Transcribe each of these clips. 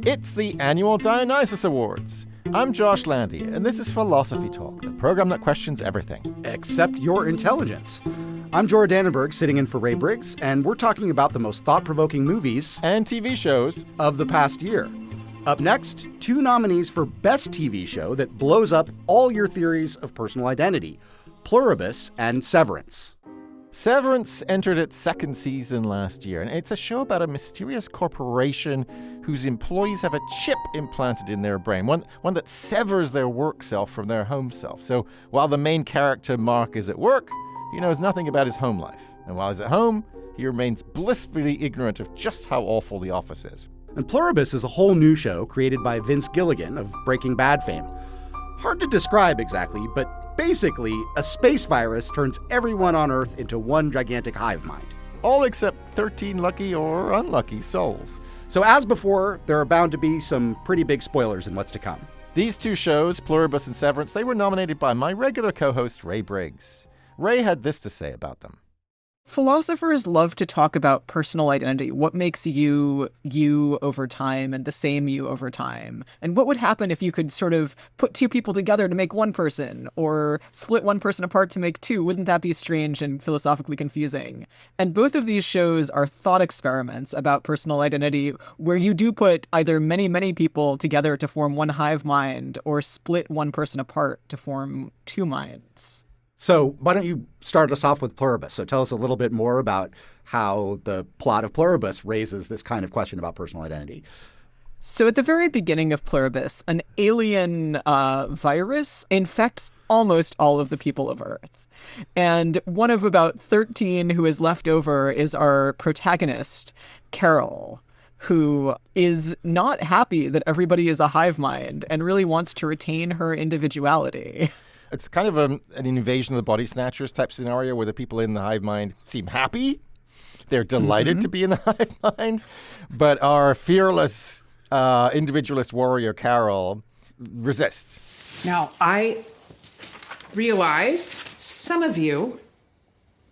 It's the annual Dionysus Awards. I'm Josh Landy, and this is Philosophy Talk, the program that questions everything. Except your intelligence. I'm Jorah Dannenberg, sitting in for Ray Briggs, and we're talking about the most thought-provoking movies and TV shows of the past year. Up next, 2 nominees for Best TV Show that blows up all your theories of personal identity, Pluribus and Severance. Severance entered its 2nd season last year, and it's a show about a mysterious corporation whose employees have a chip implanted in their brain, one that severs their work self from their home self. So while the main character, Mark, is at work, he knows nothing about his home life. And while he's at home, he remains blissfully ignorant of just how awful the office is. And Pluribus is a whole new show created by Vince Gilligan of Breaking Bad fame. Hard to describe exactly, but basically, a space virus turns everyone on Earth into one gigantic hive mind. All except 13 lucky or unlucky souls. So as before, there are bound to be some pretty big spoilers in what's to come. These 2 shows, Pluribus and Severance, they were nominated by my regular co-host, Ray Briggs. Ray had this to say about them. Philosophers love to talk about personal identity, what makes you over time and the same you over time. And what would happen if you could sort of put 2 people together to make one person, or split one person apart to make 2? Wouldn't that be strange and philosophically confusing? And both of these shows are thought experiments about personal identity, where you do put either many people together to form one hive mind, or split one person apart to form 2 minds. So why don't you start us off with Pluribus? So tell us a little bit more about how the plot of Pluribus raises this kind of question about personal identity. So at the very beginning of Pluribus, an alien virus infects almost all of the people of Earth. And one of about 13 who is left over is our protagonist, Carol, who is not happy that everybody is a hive mind and really wants to retain her individuality. It's kind of an invasion of the body snatchers type scenario where the people in the hive mind seem happy. They're delighted to be in the hive mind. But our fearless individualist warrior, Carol, resists. Now, I realize some of you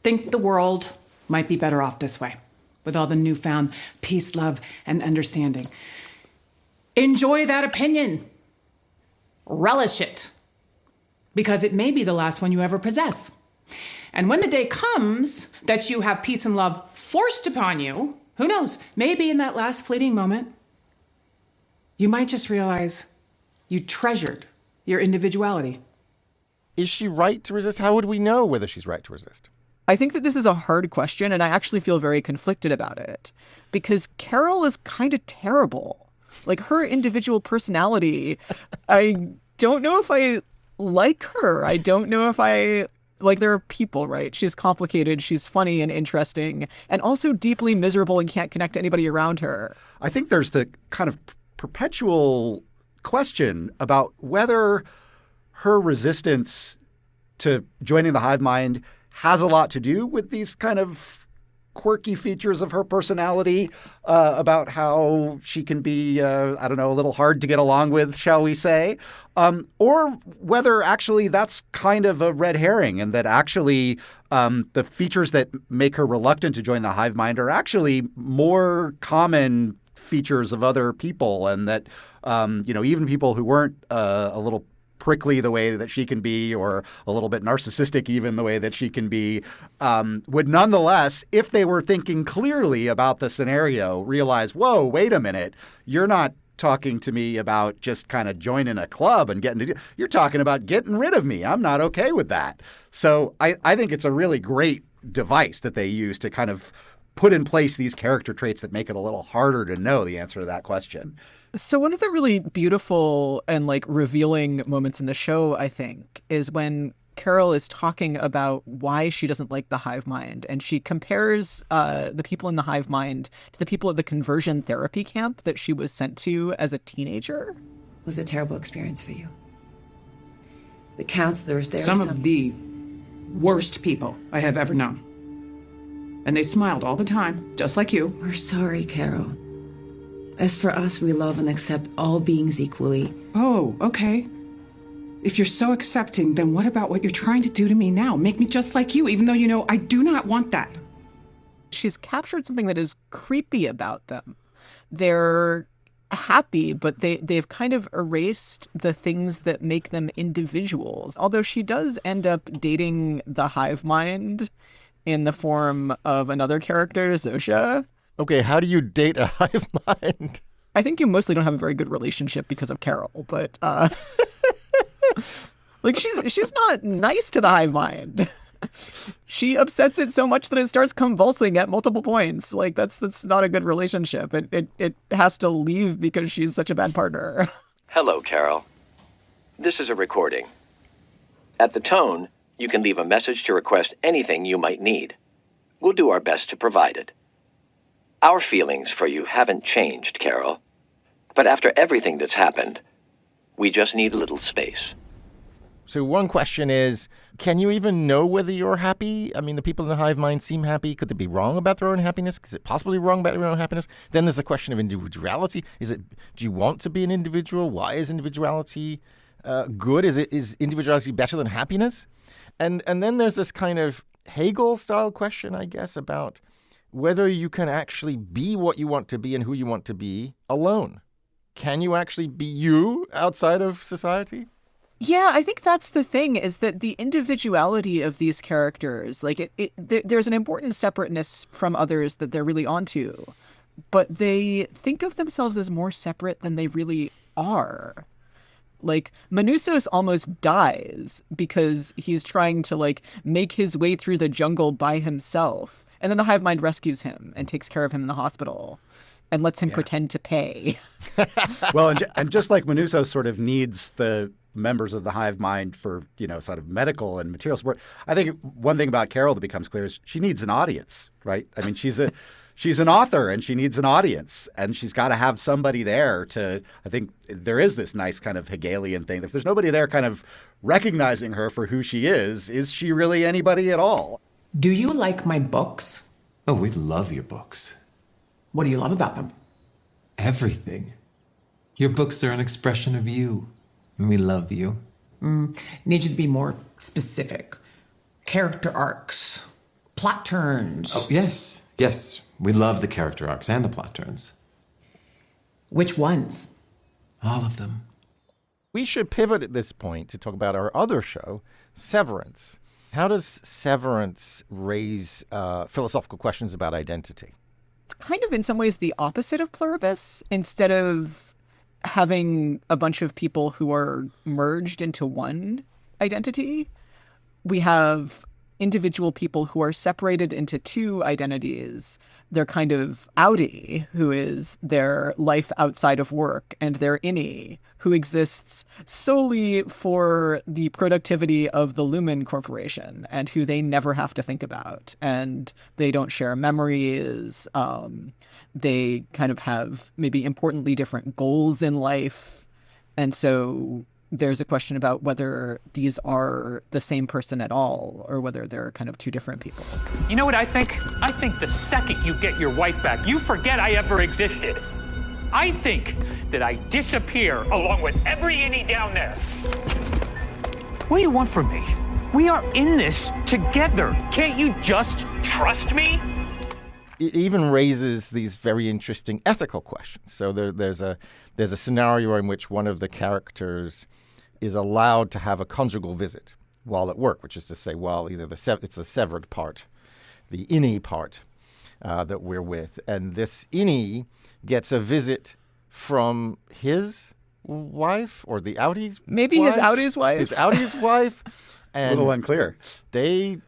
think the world might be better off this way, with all the newfound peace, love, and understanding. Enjoy that opinion. Relish it. Because it may be the last one you ever possess. And when the day comes that you have peace and love forced upon you, who knows, maybe in that last fleeting moment, you might just realize you treasured your individuality. Is she right to resist? How would we know whether she's right to resist? I think that this is a hard question, and I actually feel very conflicted about it. Because Carol is kind of terrible. Like, her individual personality, I don't know if I like her. I don't know if there are people, right? She's complicated, she's funny and interesting, and also deeply miserable and can't connect to anybody around her. I think there's the kind of perpetual question about whether her resistance to joining the hive mind has a lot to do with these kind of quirky features of her personality, about how she can be, a little hard to get along with, shall we say, or whether actually that's kind of a red herring and that actually the features that make her reluctant to join the hive mind are actually more common features of other people, and that, even people who weren't a little prickly the way that she can be, or a little bit narcissistic even the way that she can be, would nonetheless, if they were thinking clearly about the scenario, realize, whoa, wait a minute, you're not talking to me about just kind of joining a club and you're talking about getting rid of me. I'm not okay with that. So I think it's a really great device that they use to kind of put in place these character traits that make it a little harder to know the answer to that question. So one of the really beautiful and revealing moments in the show, I think, is when Carol is talking about why she doesn't like the hive mind, and she compares the people in the hive mind to the people at the conversion therapy camp that she was sent to as a teenager. It was a terrible experience for you. The counselors there. Some of the worst people I have ever known. And they smiled all the time, just like you. We're sorry, Carol. As for us, we love and accept all beings equally. Oh, okay. If you're so accepting, then what about what you're trying to do to me now? Make me just like you, even though I do not want that. She's captured something that is creepy about them. They're happy, but they've kind of erased the things that make them individuals. Although she does end up dating the hive mind in the form of another character, Zosha. Okay, how do you date a hive mind? I think you mostly don't have a very good relationship because of Carol, but like she's not nice to the hive mind. She upsets it so much that it starts convulsing at multiple points. Like that's not a good relationship. It has to leave because she's such a bad partner. Hello, Carol. This is a recording. At the tone, you can leave a message to request anything you might need. We'll do our best to provide it. Our feelings for you haven't changed, Carol. But after everything that's happened, we just need a little space. So one question is, can you even know whether you're happy? I mean, the people in the hive mind seem happy. Could they be wrong about their own happiness? Is it possibly wrong about their own happiness? Then there's the question of individuality. Do you want to be an individual? Why is individuality good? Is individuality better than happiness? And then there's this kind of Hegel-style question, I guess, about whether you can actually be what you want to be and who you want to be alone. Can you actually be you outside of society? Yeah, I think that's the thing, is that the individuality of these characters, like there's an important separateness from others that they're really onto, but they think of themselves as more separate than they really are. Like, Dionysus almost dies because he's trying to, like, make his way through the jungle by himself. And then the hive mind rescues him and takes care of him in the hospital and lets him pretend to pay. Well, and just like Dionysus sort of needs the members of the hive mind for, sort of medical and material support, I think one thing about Carol that becomes clear is she needs an audience, right? I mean, she's an author and she needs an audience, and she's got to have somebody there to, I think there is this nice kind of Hegelian thing. If there's nobody there kind of recognizing her for who she is she really anybody at all? Do you like my books? Oh, we love your books. What do you love about them? Everything. Your books are an expression of you. And we love you. Need you to be more specific. Character arcs, plot turns. Oh, yes. Yes. We love the character arcs and the plot turns. Which ones? All of them. We should pivot at this point to talk about our other show, Severance. How does Severance raise philosophical questions about identity? It's kind of in some ways the opposite of Pluribus. Instead of having a bunch of people who are merged into one identity, we have individual people who are separated into two identities. They're kind of outie, who is their life outside of work, and their innie, who exists solely for the productivity of the Lumen Corporation and who they never have to think about. And they don't share memories. They kind of have maybe importantly different goals in life. And so there's a question about whether these are the same person at all or whether they're kind of two different people. You know what I think? I think the second you get your wife back, you forget I ever existed. I think that I disappear along with every innie down there. What do you want from me? We are in this together. Can't you just trust me? It even raises these very interesting ethical questions. So there's a scenario in which one of the characters is allowed to have a conjugal visit while at work, which is to say, while either it's the severed part, the innie part that we're with, and this innie gets a visit from his wife or the outie's maybe wife? his outie's wife. His outie's wife. And A little unclear. They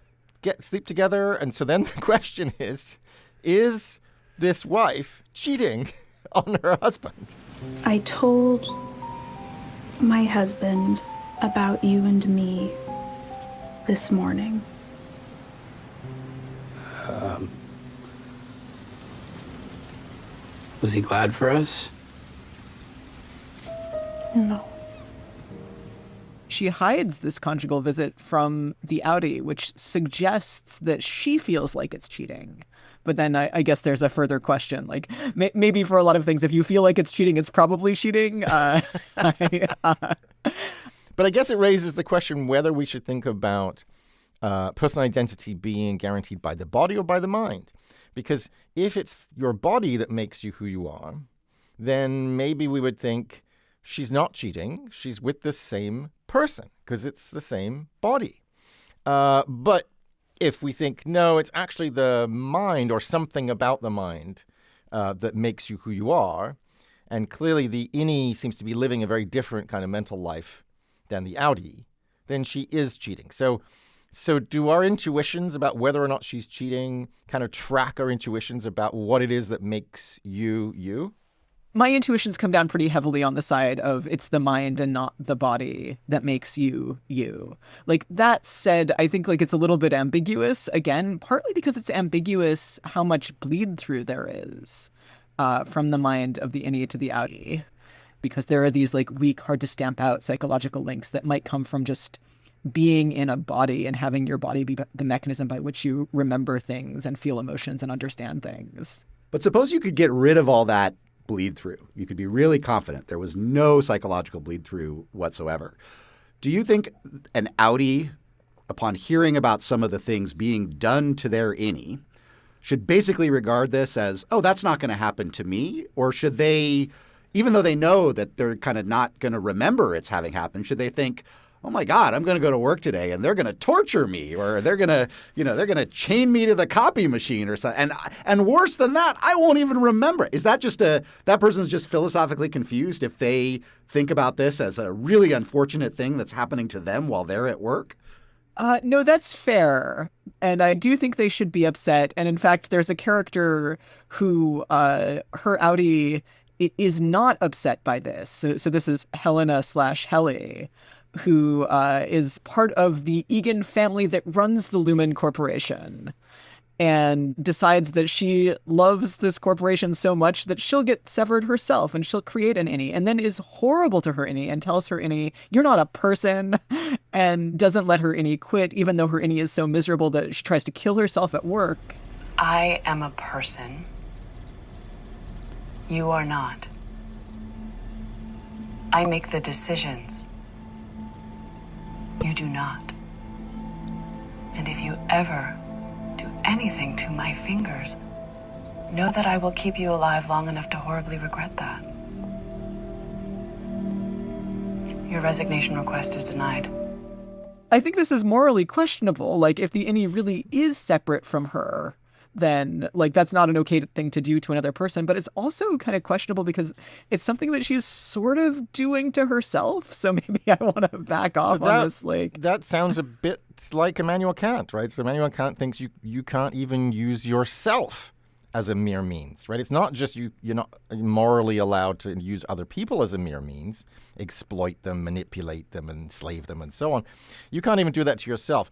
sleep together, and so then the question is this wife cheating on her husband? I told my husband about you and me this morning. Was he glad for us? No. She hides this conjugal visit from the outie, which suggests that she feels like it's cheating. But then I guess there's a further question. Like, maybe for a lot of things, if you feel like it's cheating, it's probably cheating. But I guess it raises the question whether we should think about personal identity being guaranteed by the body or by the mind. Because if it's your body that makes you who you are, then maybe we would think she's not cheating. She's with the same person because it's the same body. But if we think, no, it's actually the mind or something about the mind that makes you who you are, and clearly the innie seems to be living a very different kind of mental life than the outie, then she is cheating. So do our intuitions about whether or not she's cheating kind of track our intuitions about what it is that makes you you? My intuitions come down pretty heavily on the side of it's the mind and not the body that makes you you. Like, that said, I think like it's a little bit ambiguous, again, partly because it's ambiguous how much bleed through there is from the mind of the innie to the outie, because there are these like weak, hard to stamp out psychological links that might come from just being in a body and having your body be the mechanism by which you remember things and feel emotions and understand things. But suppose you could get rid of all that bleed through. You could be really confident there was no psychological bleed through whatsoever. Do you think an outie, upon hearing about some of the things being done to their innie, should basically regard this as, oh, that's not going to happen to me? Or should they, even though they know that they're kind of not going to remember it's having happened, should they think, oh my God, I'm going to go to work today and they're going to torture me, or they're going to chain me to the copy machine or something. And worse than that, I won't even remember. Is that just that person's just philosophically confused if they think about this as a really unfortunate thing that's happening to them while they're at work? No, that's fair. And I do think they should be upset. And in fact, there's a character who her outie is not upset by this. So this is Helena/Helly, who is part of the Egan family that runs the Lumen Corporation, and decides that she loves this corporation so much that she'll get severed herself and she'll create an innie, and then is horrible to her innie and tells her innie, you're not a person, and doesn't let her innie quit, even though her innie is so miserable that she tries to kill herself at work. I am a person. You are not. I make the decisions. You do not. And if you ever do anything to my fingers, know that I will keep you alive long enough to horribly regret that. Your resignation request is denied. I think this is morally questionable. Like, if the innie really is separate from her, then like that's not an okay thing to do to another person. But it's also kind of questionable because it's something that she's sort of doing to herself. So maybe I want to back off on this. Like, that sounds a bit like Immanuel Kant, right? So Immanuel Kant thinks you can't even use yourself as a mere means, right? It's not just you're not morally allowed to use other people as a mere means, exploit them, manipulate them, enslave them, and so on. You can't even do that to yourself.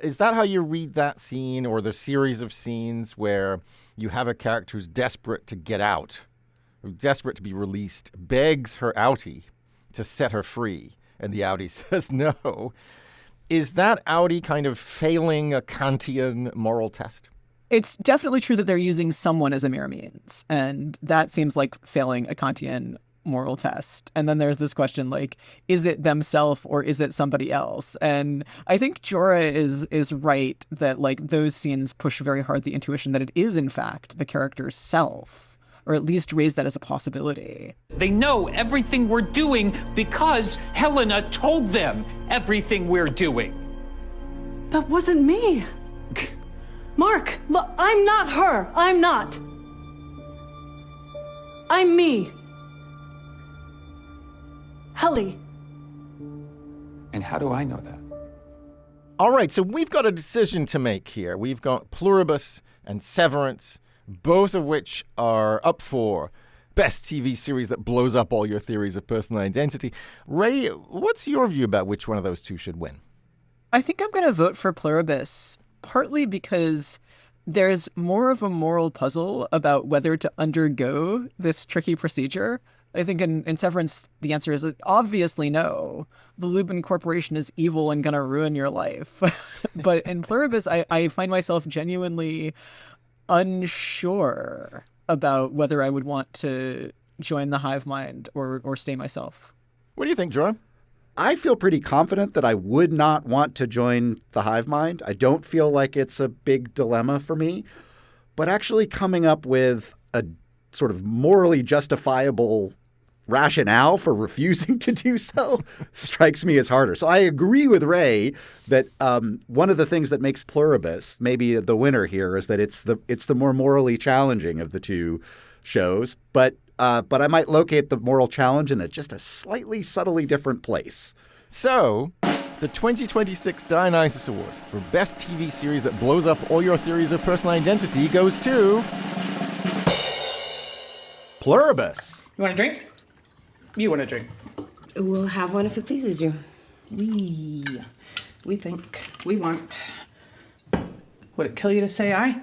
Is that how you read that scene, or the series of scenes where you have a character who's desperate to get out, who's desperate to be released, begs her outie to set her free, and the outie says no? Is that outie kind of failing a Kantian moral test? It's definitely true that they're using someone as a mere means, and that seems like failing a Kantian moral test. And then there's this question, like, is it themselves or is it somebody else? And I think Jorah is right that like those scenes push very hard the intuition that it is in fact the character's self, or at least raise that as a possibility. They know everything we're doing because Helena told them everything we're doing. That wasn't me. Mark, look, I'm not her. I'm not. I'm me. Helly. And how do I know that? All right, so we've got a decision to make here. We've got Pluribus and Severance, both of which are up for best TV series that blows up all your theories of personal identity. Ray, what's your view about which one of those two should win? I think I'm going to vote for Pluribus, partly because there's more of a moral puzzle about whether to undergo this tricky procedure. I think in Severance, the answer is obviously no. The Lumen Corporation is evil and going to ruin your life. But in Pluribus, I find myself genuinely unsure about whether I would want to join the hive mind or stay myself. What do you think, Jorah? I feel pretty confident that I would not want to join the hive mind. I don't feel like it's a big dilemma for me. But actually coming up with a sort of morally justifiable rationale for refusing to do so strikes me as harder. So I agree with Ray that one of the things that makes Pluribus maybe the winner here is that it's the more morally challenging of the two shows. But I might locate the moral challenge in just a slightly subtly different place. So, the 2026 Dionysus Award for Best TV Series that blows up all your theories of personal identity goes to Pluribus. You want a drink? You want a drink? We'll have one if it pleases you. We think we want. Would it kill you to say aye?